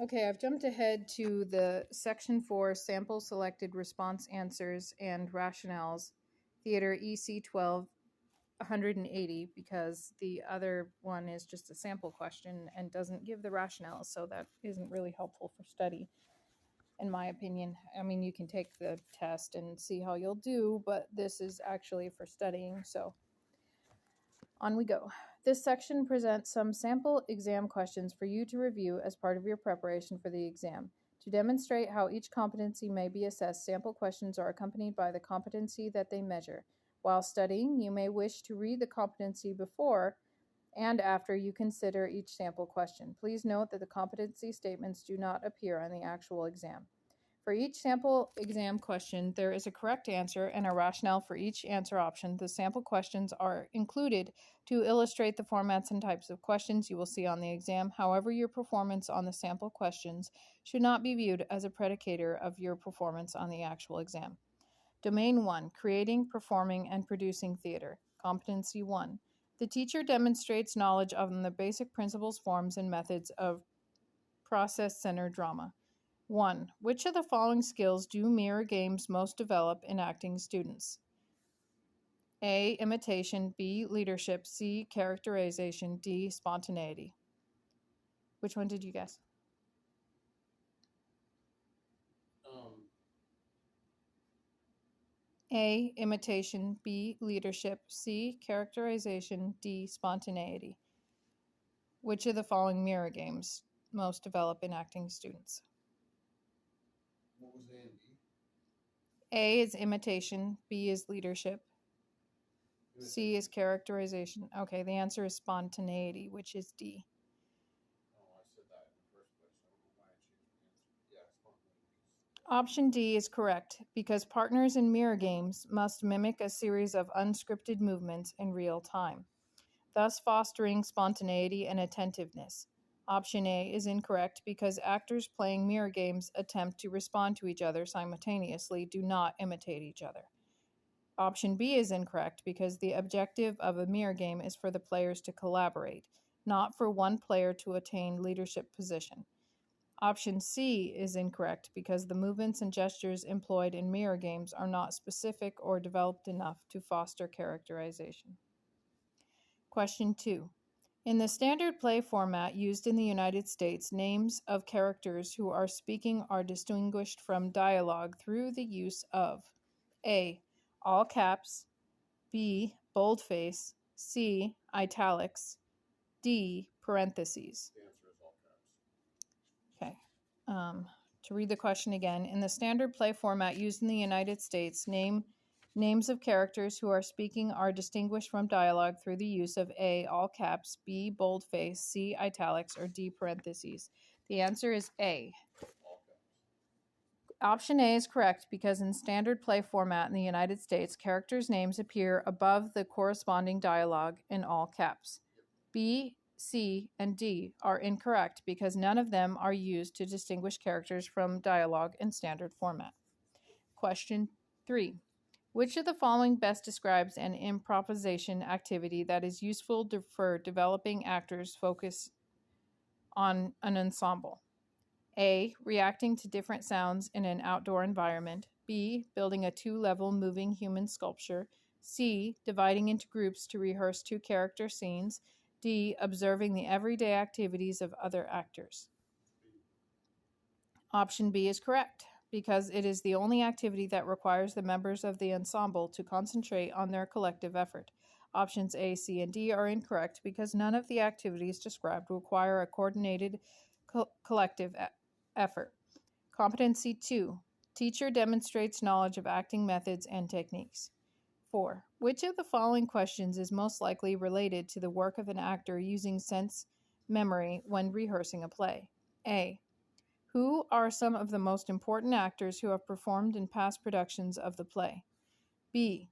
Okay, I've jumped ahead to the Section 4 Sample Selected Response Answers and Rationales, Theater EC-12 180, because the other one is just a sample question and doesn't give the rationales, so that isn't really helpful for study, in my opinion. I mean, you can take the test and see how you'll do, but this is actually for studying, so on we go. This section presents some sample exam questions for you to review as part of your preparation for the exam. To demonstrate how each competency may be assessed, sample questions are accompanied by the competency that they measure. While studying, you may wish to read the competency before and after you consider each sample question. Please note that the competency statements do not appear on the actual exam. For each sample exam question, there is a correct answer and a rationale for each answer option. The sample questions are included to illustrate the formats and types of questions you will see on the exam. However, your performance on the sample questions should not be viewed as a predicator of your performance on the actual exam. Domain 1, Creating, Performing, and Producing Theater. Competency 1. The teacher demonstrates knowledge of the basic principles, forms, and methods of process-centered drama. 1. Which of the following skills do mirror games most develop in acting students? A. Imitation. B. Leadership. C. Characterization. D. Spontaneity. Which one did you guess? A. Imitation. B. Leadership. C. Characterization. D. Spontaneity. Which of the following mirror games most develop in acting students? What was A and B? A is imitation. B is leadership. C is characterization. Okay, the answer is spontaneity, which is D. Oh, I said that in the first place. I don't know why I changed my answer. Yeah, spontaneity. Option D is correct, because partners in mirror games must mimic a series of unscripted movements in real time, thus fostering spontaneity and attentiveness. Option A is incorrect because actors playing mirror games attempt to respond to each other simultaneously, do not imitate each other. Option B is incorrect because the objective of a mirror game is for the players to collaborate, not for one player to attain leadership position. Option C is incorrect because the movements and gestures employed in mirror games are not specific or developed enough to foster characterization. Question 2. In the standard play format used in the United States, names of characters who are speaking are distinguished from dialogue through the use of A. All caps, B. Boldface, C. Italics, D. Parentheses. The answer is all caps. Okay. To read the question again, in the standard play format used in the United States, names of characters who are speaking are distinguished from dialogue through the use of A. All caps, B. Boldface, C. Italics, or D. Parentheses. The answer is A. All caps. Option A is correct because in standard play format in the United States, characters' names appear above the corresponding dialogue in all caps. B, C, and D are incorrect because none of them are used to distinguish characters from dialogue in standard format. Question 3. Which of the following best describes an improvisation activity that is useful for developing actors' focus on an ensemble? A. Reacting to different sounds in an outdoor environment. B. Building a 2-level moving human sculpture. C. Dividing into groups to rehearse 2 character scenes. D. Observing the everyday activities of other actors. Option B is correct, because it is the only activity that requires the members of the ensemble to concentrate on their collective effort. Options A, C, and D are incorrect because none of the activities described require a coordinated collective effort. Competency 2. Teacher demonstrates knowledge of acting methods and techniques. 4. Which of the following questions is most likely related to the work of an actor using sense memory when rehearsing a play? A. Who are some of the most important actors who have performed in past productions of the play? B.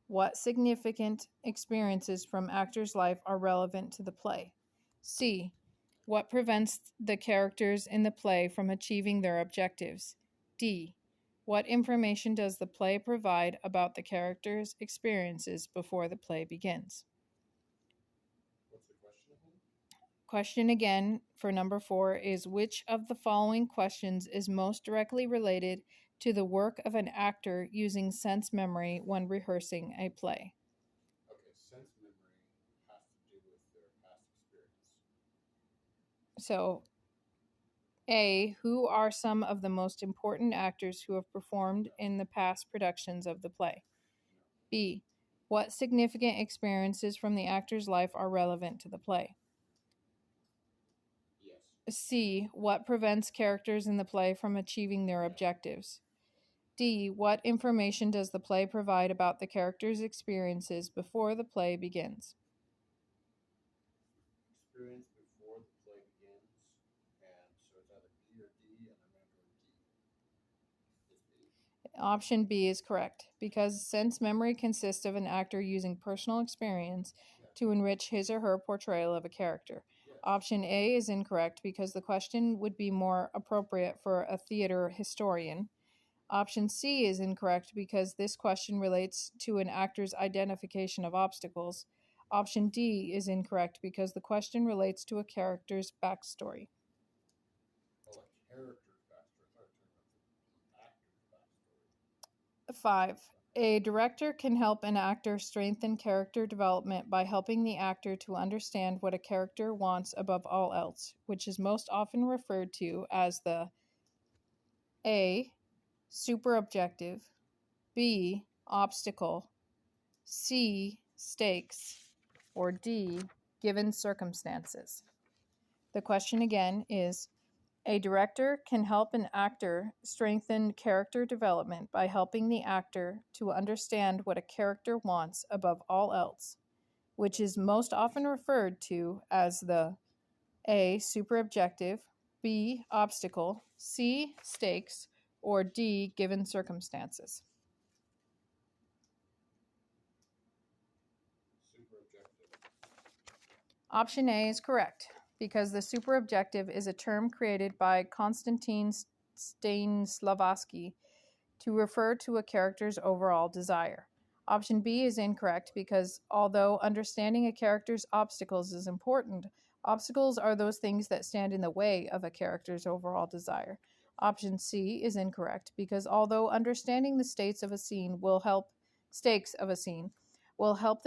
What significant experiences from actors' life are relevant to the play? C. What prevents the characters in the play from achieving their objectives? D. What information does the play provide about the characters' experiences before the play begins? What's the question again? Question again for number 4 is which of the following questions is most directly related to the work of an actor using sense memory when rehearsing a play? Okay, sense memory has to do with their past experience. So, A, who are some of the most important actors who have performed in the past productions of the play? B, what significant experiences from the actor's life are relevant to the play? Yes. C, what prevents characters in the play from achieving their objectives? D, what information does the play provide about the character's experiences before the play begins? Experience before the play begins, and so it's either B or D, and I'm going to go D. It's B. Option B is correct, because sense memory consists of an actor using personal experience to enrich his or her portrayal of a character. Yes. Option A is incorrect because the question would be more appropriate for a theater historian. Option C is incorrect because this question relates to an actor's identification of obstacles. Option D is incorrect because the question relates to a character's backstory. Oh, a character's backstory. I thought you were talking about the actor's backstory. 5. A director can help an actor strengthen character development by helping the actor to understand what a character wants above all else, which is most often referred to as the A. Super objective, B. Obstacle, C. Stakes, or D. Given circumstances. The question again is a director can help an actor strengthen character development by helping the actor to understand what a character wants above all else, which is most often referred to as the A. Super objective, B. Obstacle, C. Stakes, or D. Given circumstances. Super objective. Option A is correct, because the super objective is a term created by Konstantin Stanislavski to refer to a character's overall desire. Option B is incorrect because although understanding a character's obstacles is important, obstacles are those things that stand in the way of a character's overall desire. Option C is incorrect because although understanding the stakes of a scene will help the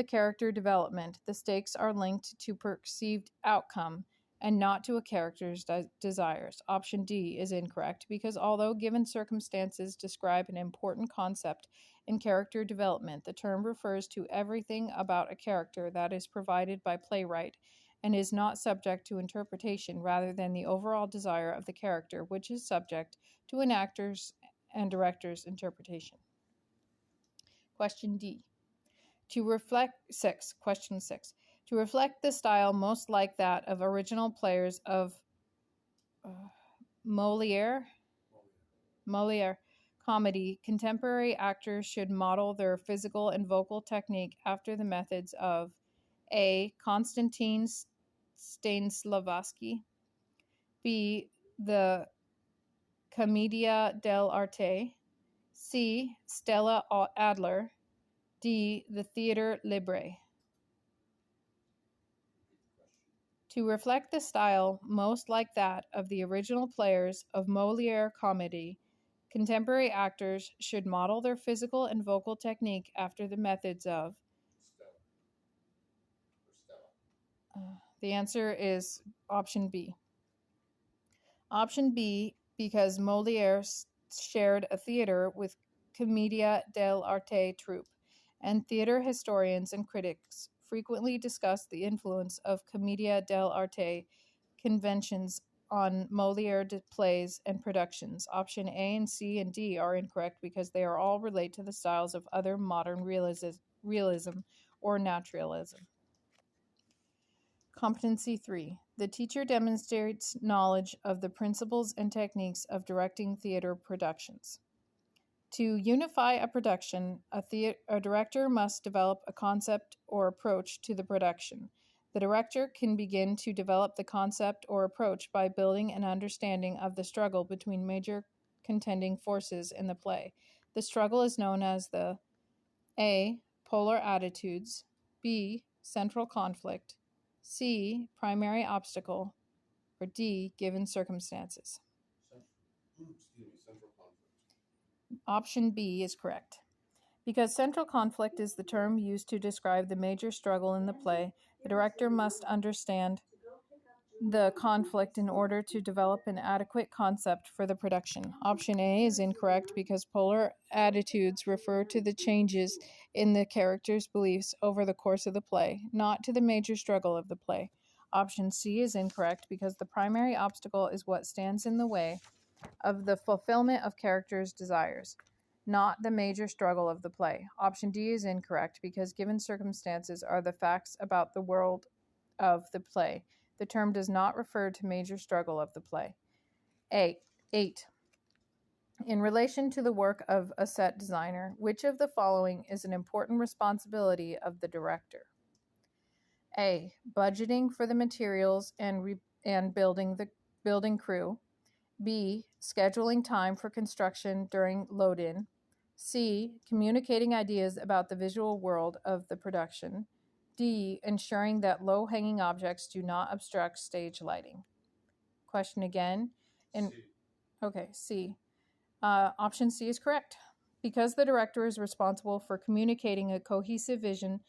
character development, the stakes are linked to perceived outcome and not to a character's desires. Option D is incorrect because although given circumstances describe an important concept in character development, the term refers to everything about a character that is provided by playwright and is not subject to interpretation rather than the overall desire of the character, which is subject to an actor's and director's interpretation. Question 6. To reflect the style most like that of original players of Moliere comedy, contemporary actors should model their physical and vocal technique after the methods of A. Konstantin Stanislavski, B. The Commedia dell'arte, C. Stella Adler, D. The Theatre Libre. To reflect the style most like that of the original players of Moliere comedy, contemporary actors should model their physical and vocal technique after the methods of Stella. the answer is option B. Option B, because Moliere shared a theater with Commedia dell'arte troupe, and theater historians and critics frequently discuss the influence of Commedia dell'arte conventions on Moliere plays and productions. Option A and C and D are incorrect because they are all relate to the styles of other modern realism or naturalism. Competency 3. The teacher demonstrates knowledge of the principles and techniques of directing theater productions. To unify a production, a director must develop a concept or approach to the production. The director can begin to develop the concept or approach by building an understanding of the struggle between major contending forces in the play. The struggle is known as the A. Polar attitudes, B. Central conflict, C, primary obstacle, or D, given circumstances? Central conflict. Option B is correct. Because central conflict is the term used to describe the major struggle in the play, the director must understand the conflict in order to develop an adequate concept for the production. Option A is incorrect because polar attitudes refer to the changes in the character's beliefs over the course of the play, not to the major struggle of the play. Option C is incorrect because the primary obstacle is what stands in the way of the fulfillment of characters' desires, not the major struggle of the play. Option D is incorrect because given circumstances are the facts about the world of the play. The term does not refer to major struggle of the play. 8. In relation to the work of a set designer, which of the following is an important responsibility of the director? A. Budgeting for the materials and building crew. B. Scheduling time for construction during load-in. C. Communicating ideas about the visual world of the production. D. Ensuring that low-hanging objects do not obstruct stage lighting. Question again. C. Option C is correct. Because the director is responsible for communicating a cohesive vision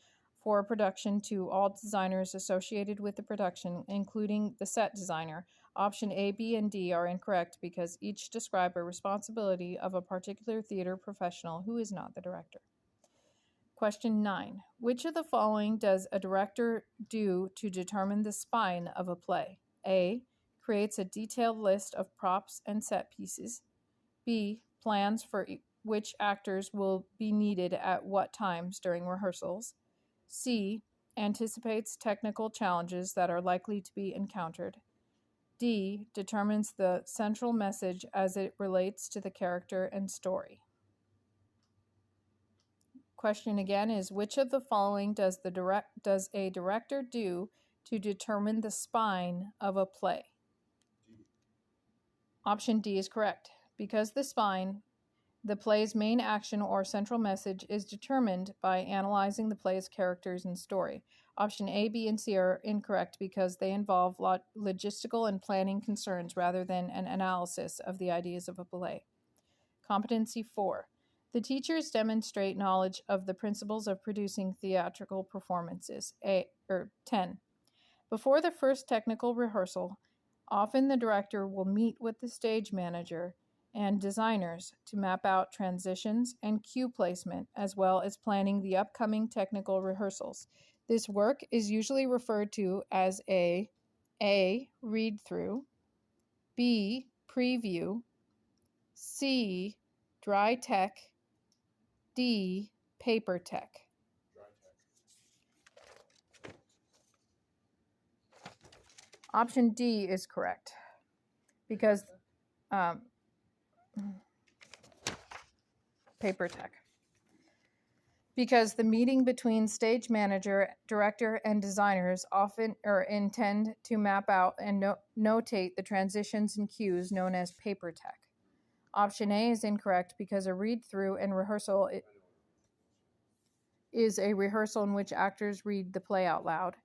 for a production to all designers associated with the production, including the set designer, option A, B, and D are incorrect because each describe a responsibility of a particular theater professional who is not the director. Question 9. Which of the following does a director do to determine the spine of a play? A. Creates a detailed list of props and set pieces. B. Plans for which actors will be needed at what times during rehearsals. C. Anticipates technical challenges that are likely to be encountered. D. Determines the central message as it relates to the character and story. Question again is, which of the following does a director do to determine the spine of a play? D. Option D is correct. Because the spine, the play's main action or central message, is determined by analyzing the play's characters and story. Option A, B, and C are incorrect because they involve logistical and planning concerns rather than an analysis of the ideas of a play. Competency 4. The teachers demonstrate knowledge of the principles of producing theatrical performances. 10. Before the first technical rehearsal, often the director will meet with the stage manager and designers to map out transitions and cue placement, as well as planning the upcoming technical rehearsals. This work is usually referred to as A. Read-through, B. Preview, C. Dry tech, D. Paper tech. Dry tech. Option D is correct because paper tech. Because the meeting between stage manager, director, and designers often intend to map out and notate the transitions and cues known as paper tech. Option A is incorrect because a read-through and rehearsal is a rehearsal in which actors read the play out loud.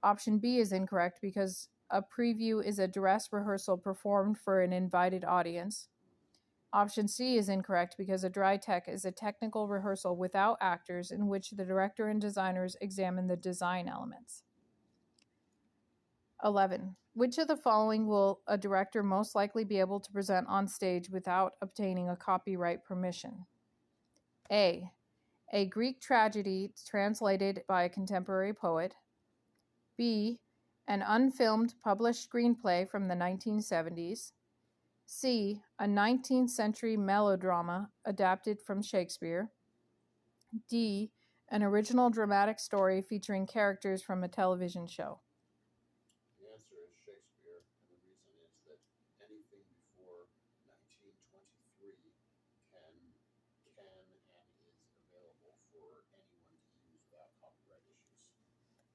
Option B is incorrect because a preview is a dress rehearsal performed for an invited audience. Option C is incorrect because a dry tech is a technical rehearsal without actors in which the director and designers examine the design elements. 11. Which of the following will a director most likely be able to present on stage without obtaining a copyright permission? A. A Greek tragedy translated by a contemporary poet. B. An unfilmed published screenplay from the 1970s. C. A 19th century melodrama adapted from Shakespeare. D. An original dramatic story featuring characters from a television show. The answer is Shakespeare, and the reason is that anything before 1923 can and is available for anyone to use without copyright issues.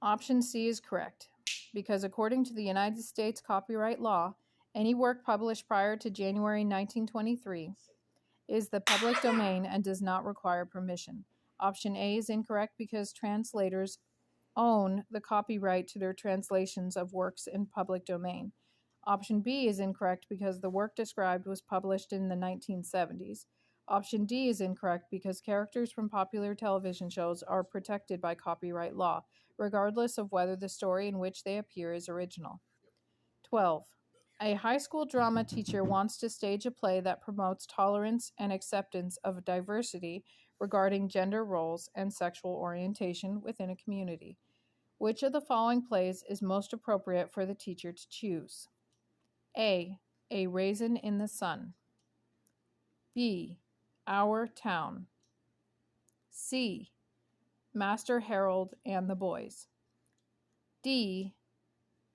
Option C is correct, because according to the United States copyright law, any work published prior to January 1923 is the public domain and does not require permission. Option A is incorrect because translators own the copyright to their translations of works in public domain. Option B is incorrect because the work described was published in the 1970s. Option D is incorrect because characters from popular television shows are protected by copyright law, regardless of whether the story in which they appear is original. 12. A high school drama teacher wants to stage a play that promotes tolerance and acceptance of diversity regarding gender roles and sexual orientation within a community. Which of the following plays is most appropriate for the teacher to choose? A. A Raisin in the Sun. B. Our Town. C. Master Harold and the Boys. D.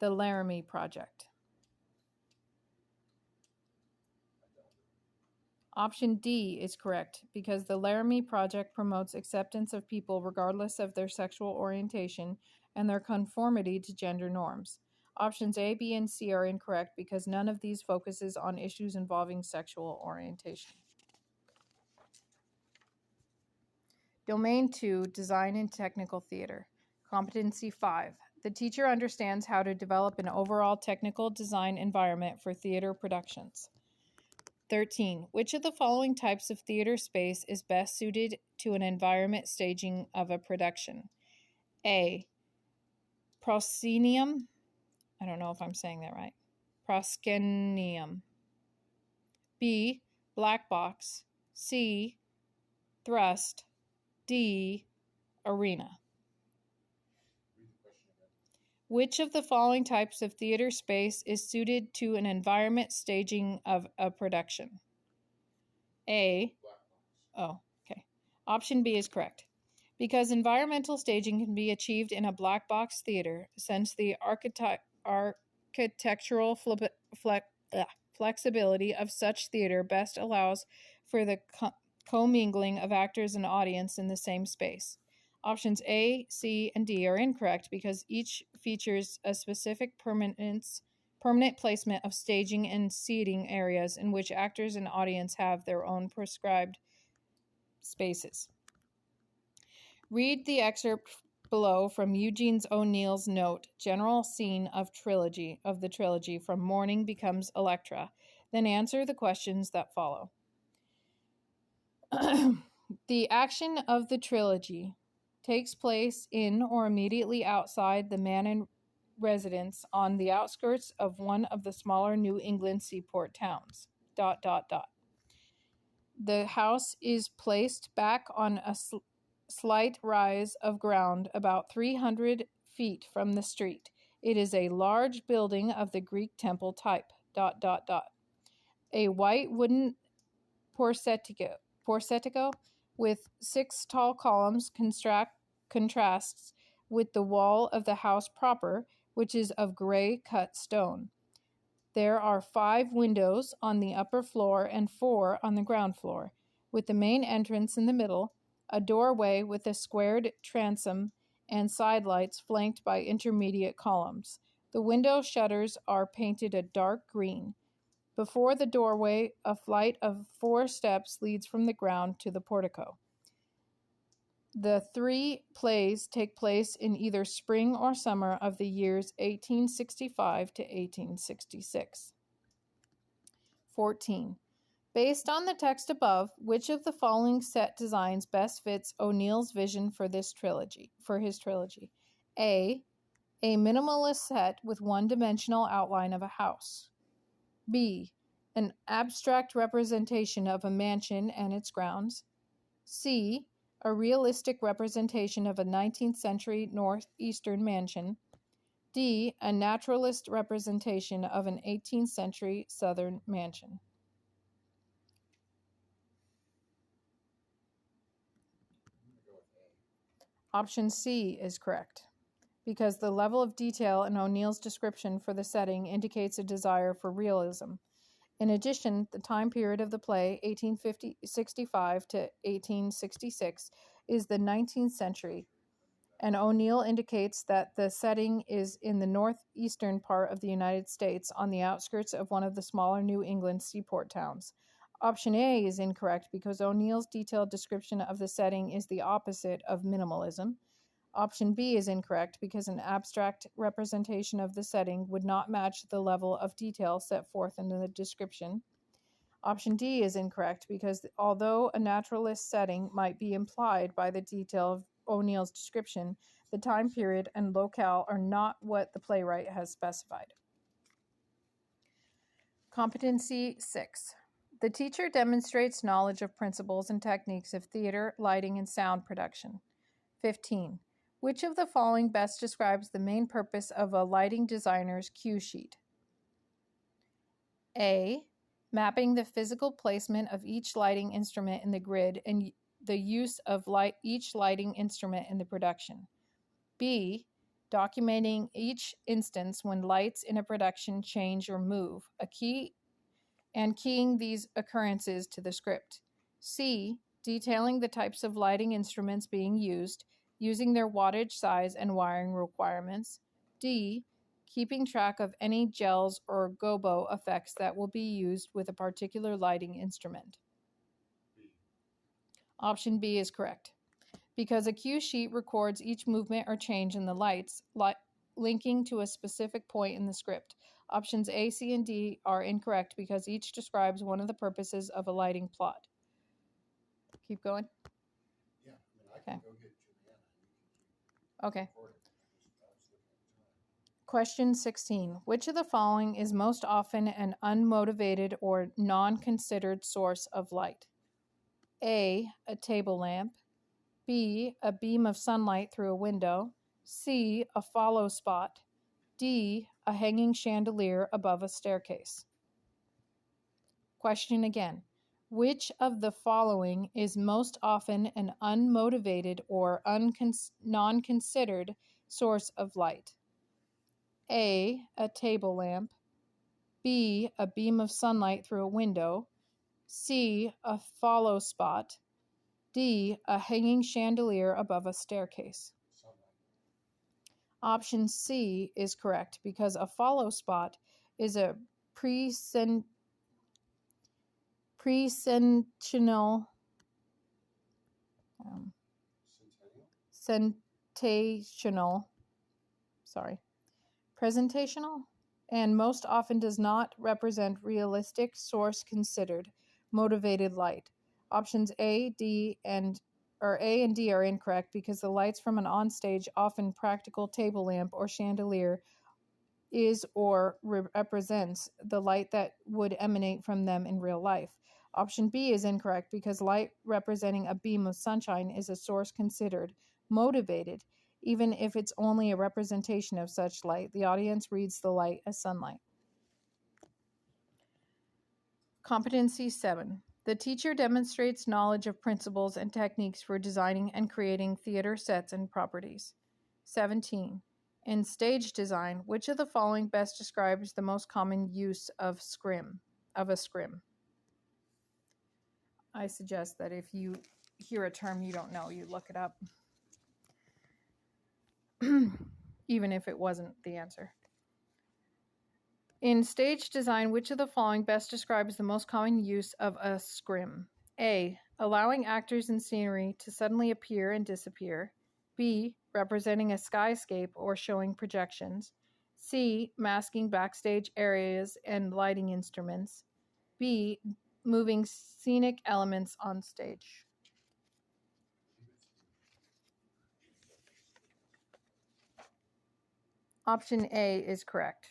The Laramie Project. Option D is correct because the Laramie Project promotes acceptance of people regardless of their sexual orientation and their conformity to gender norms. Options A, B, and C are incorrect because none of these focuses on issues involving sexual orientation. Domain 2, Design and Technical Theater. Competency 5. The teacher understands how to develop an overall technical design environment for theater productions. 13. Which of the following types of theater space is best suited to an environment staging of a production? A. Proscenium. I don't know if I'm saying that right. Proscenium. B. Black box. C. Thrust. D. Arena. Which of the following types of theater space is suited to an environment staging of a production? A. Oh, okay. Option B is correct. Because environmental staging can be achieved in a black box theater, since the architectural flexibility of such theater best allows for the commingling of actors and audience in the same space. Options A, C, and D are incorrect because each features a specific permanent placement of staging and seating areas in which actors and audience have their own prescribed spaces. Read the excerpt below from Eugene O'Neill's note, General Scene of the trilogy from Morning Becomes Electra, then answer the questions that follow. The action of the trilogy takes place in or immediately outside the Mannon residence on the outskirts of one of the smaller New England seaport towns. ... The house is placed back on a slight rise of ground about 300 feet from the street. It is a large building of the Greek temple type. ... A white wooden portico with 6 tall columns contrasts with the wall of the house proper, which is of gray cut stone. There are 5 windows on the upper floor and 4 on the ground floor, with the main entrance in the middle, a doorway with a squared transom, and side lights flanked by intermediate columns. The window shutters are painted a dark green. Before the doorway, a flight of 4 steps leads from the ground to the portico. The 3 plays take place in either spring or summer of the years 1865 to 1866. 14. Based on the text above, which of the following set designs best fits O'Neill's vision for his trilogy? A. A minimalist set with one-dimensional outline of a house. B. An abstract representation of a mansion and its grounds. C. A realistic representation of a 19th century northeastern mansion. D. A naturalist representation of an 18th century southern mansion. Option C is correct, because the level of detail in O'Neill's description for the setting indicates a desire for realism. In addition, the time period of the play, 1865 to 1866, is the 19th century, and O'Neill indicates that the setting is in the northeastern part of the United States on the outskirts of one of the smaller New England seaport towns. Option A is incorrect because O'Neill's detailed description of the setting is the opposite of minimalism. Option B is incorrect because an abstract representation of the setting would not match the level of detail set forth in the description. Option D is incorrect because although a naturalist setting might be implied by the detail of O'Neill's description, the time period and locale are not what the playwright has specified. Competency 6. The teacher demonstrates knowledge of principles and techniques of theater, lighting, and sound production. 15. Which of the following best describes the main purpose of a lighting designer's cue sheet? A. Mapping the physical placement of each lighting instrument in the grid and the use of each lighting instrument in the production. B. Documenting each instance when lights in a production change or move, keying these occurrences to the script. C. Detailing the types of lighting instruments being used, using their wattage size and wiring requirements. D. Keeping track of any gels or gobo effects that will be used with a particular lighting instrument. Option B is correct. Because a cue sheet records each movement or change in the lights, linking to a specific point in the script. Options A, C, and D are incorrect because each describes one of the purposes of a lighting plot. Keep going? Yeah, I can go get Juliana and you can keep Okay. recording. I was looking at the time. Question 16. Which of the following is most often an unmotivated or non-considered source of light? A table lamp. B, a beam of sunlight through a window. C, a follow spot. D, a hanging chandelier above a staircase. Question again. Which of the following is most often an unmotivated or non-considered source of light? A table lamp. B, a beam of sunlight through a window. C, a follow spot. D, a hanging chandelier above a staircase. Option C is correct because a follow spot is a presentational presentational and most often does not represent realistic source considered motivated light. Options A and D are incorrect because the lights from an onstage, often practical table lamp or chandelier, is or represents the light that would emanate from them in real life. Option B is incorrect because light representing a beam of sunshine is a source considered motivated. Even if it's only a representation of such light, the audience reads the light as sunlight. Competency 7. The teacher demonstrates knowledge of principles and techniques for designing and creating theater sets and properties. 17. In stage design, which of the following best describes the most common use of a scrim? I suggest that if you hear a term you don't know, you look it up. Even if it wasn't the answer. In stage design, which of the following best describes the most common use of a scrim? A. Allowing actors and scenery to suddenly appear and disappear. B. Representing a skyscape or showing projections. C. Masking backstage areas and lighting instruments. B. Moving scenic elements on stage. Option A is correct.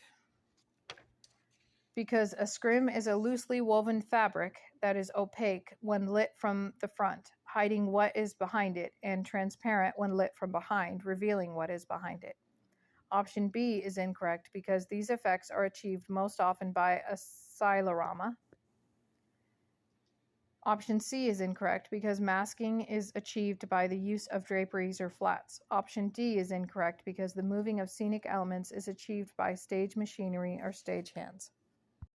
Because a scrim is a loosely woven fabric that is opaque when lit from the front, hiding what is behind it, and transparent when lit from behind, revealing what is behind it. Option B is incorrect because these effects are achieved most often by a silorama. Option C is incorrect because masking is achieved by the use of draperies or flats. Option D is incorrect because the moving of scenic elements is achieved by stage machinery or stagehands.